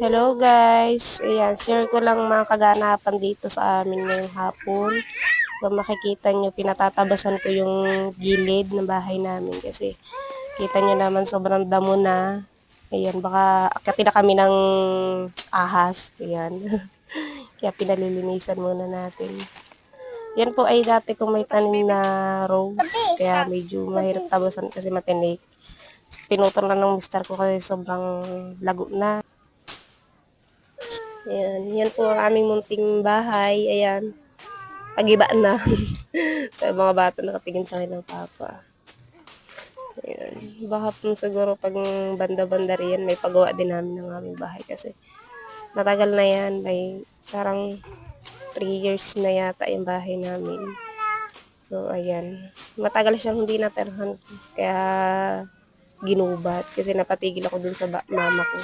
Hello guys! Ayan, share ko lang mga kaganapan dito sa amin ngayong hapon. Kung makikita nyo, pinatatabasan ko yung gilid ng bahay namin kasi kita nyo naman sobrang damo na. Ayan, baka akyatin na kami ng ahas. Ayan. Kaya pinalilinisan muna natin. Yan po ay dati kong may tanim na rose. Kaya medyo mahirap tabasan kasi matinik. Pinutol na ng mister ko kasi sobrang lago na. Ayan, yan po ang aming munting bahay. Ayan, pagiba na. Sa mga bata nakatingin sa akin ng papa. Ayan, baka po siguro pag banda-banda riyan, may pagawa din namin ng aming bahay kasi matagal na yan. May parang 3 years na yata yung bahay namin. So, ayan. Matagal siyang hindi naterhan. Kaya ginubat kasi napatigil ako dun sa mama ko.